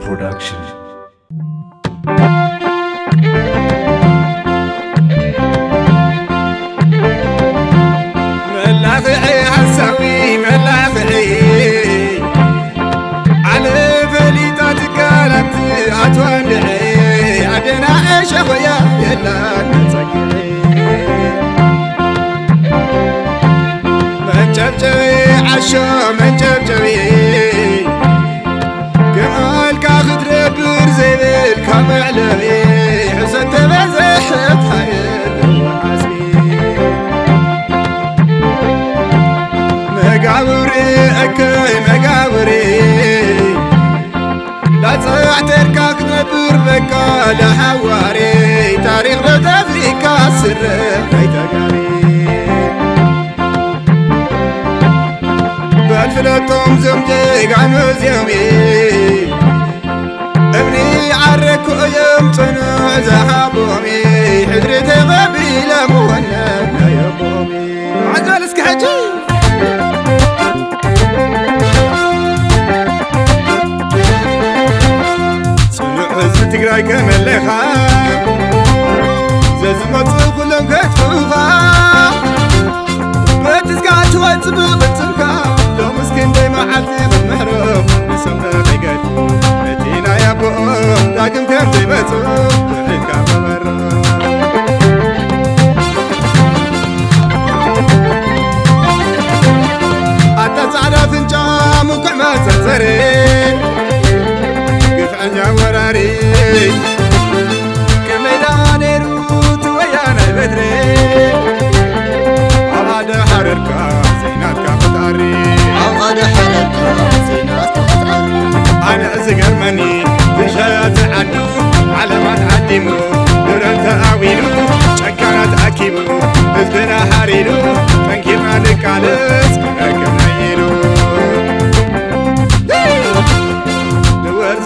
Production. ملافعي حسوي ملافعي على فليتات قالت أتولعي عدنا إيش أخويا يلا نتسقعي من جبجبي عشو من جبجبي قال كاخد ربر زي بالكامعلبي حسن تبزحت هايل وحاسبي مقابري أكي مقابري لا تصعتر كاك نبر بكا لحواري تاريخ ردفي كاسر هيتقاري بالفلتهم زمجي عنو زيومي ابني عركو يمتنو زهابومي حدري تغبي لمهنة يبومي عزال اسكحجي حزب تقراي كمليخا زازمت كلهم كتفوخا بتسقعت وتبغ تنكا لو مسكين دايما عالتي بالمحروم نسمنا بقيت مدينة يا بو لكن كم جيبتو بغيت كافة برو حتى تعرف انجام وكعمة تنزرين قفعنا وراري كميدان روت ويانا بدري عواد حرركا زينات كافتاري عواد حرركا زينات كافتاري أنا أزقر مني تشايات عدو علامات عديمو درنت أويلو شكانات أكيمو بزبنا حريلو تنكيما لكالس كنا يلو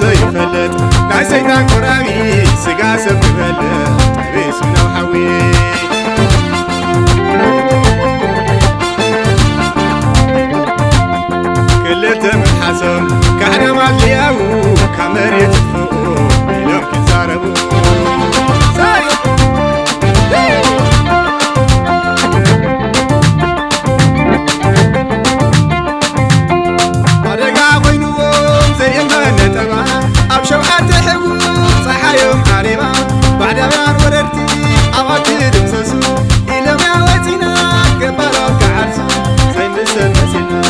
زي فلت ناي سيدان قرامي سقا سب فلت تبيس منو حوي كلته من حسن كحنا ما لياو كامريت فوق يوم كنزاربو شوقات حبوب صحايم حريمة بعد بيان وررتي أغاكي دمسسو إلى ما وزينا كبارو كعرسو زين بسن مسينا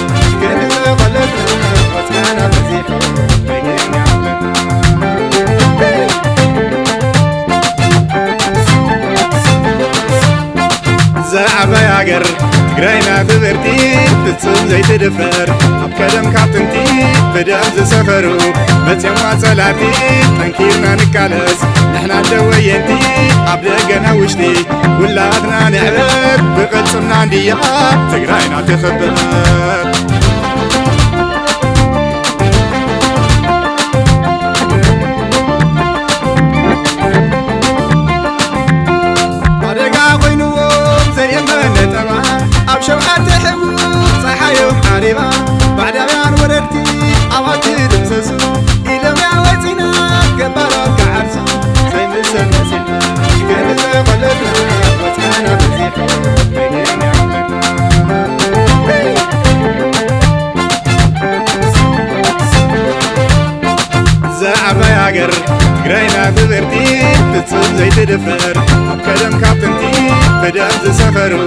كنزو قلتنا وسكانا بزيحو بيقين عملنا زعبا ياقر تقرينا ببردي تتصم زي تدفر أبكدم كابتنتي بدأم سفرو بتيم واصلاتي تنكيرنا نكالس نحنا دوينتي أبدأنا وشتي كلاتنا نعبد بقلصنا نديا تقرينا تخبر شوقات حبوب صحايم حريمة بعد بيان وررتي أغاكي دمسسو إلى ما وزينا كبارو كعرسو زي مسن مسينا كنزو قلتنا وسكانا بزيحو بيقين عملنا زعبا ياقر تقرينا ببردي تتصم زي تدفر أبكدم كابتنتي بدأم سفرو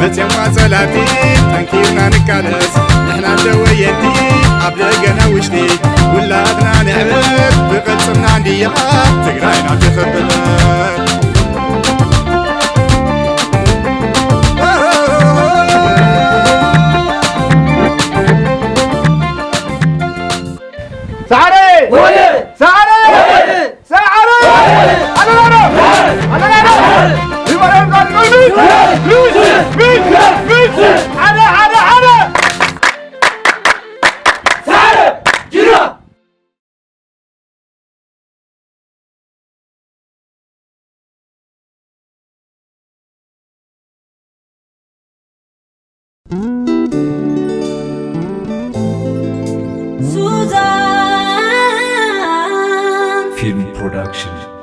بتيم واصلاتي تنكيرنا نكالس نحنا دوينتي أبدأنا وشتي كلاتنا نعبد بقلصنا نديا تقرينا تخبر سعري وين سعري وين سعري انا انا سعري جرا Production.